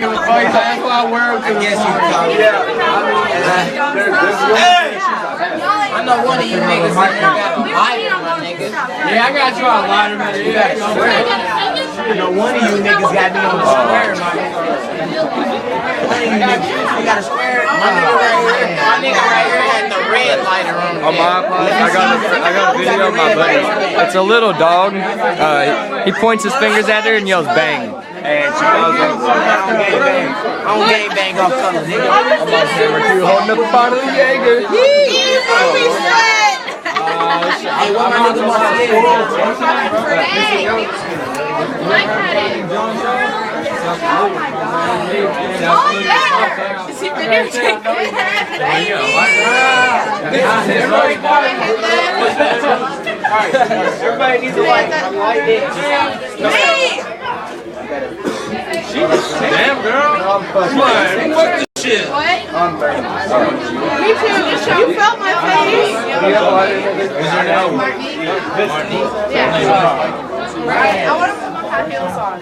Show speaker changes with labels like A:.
A: give a fuck. That's why I wear them.
B: I guess you can call it. I know one of you niggas got a lighter, my nigga.
A: Yeah, I got you a lighter, man. You got to swear.
B: You know, one of you niggas got me on the square, my nigga. You got a square? My nigga right here had the red lighter on.
C: On my iPod, I got a video of my buddy. It's a little dog. He points his fingers at her and yells bang. And she goes,
B: I don't gang bang off color, nigga.
C: you holding up a bottle of Jaeger.
B: Hey, what my nigga about to do?
D: Is he videotaping?
B: Everybody needs a light.
A: Damn, girl. Come on. Fuck this shit.
D: What? Me too. You felt my face. Yeah. Right. I want to put my high heels on.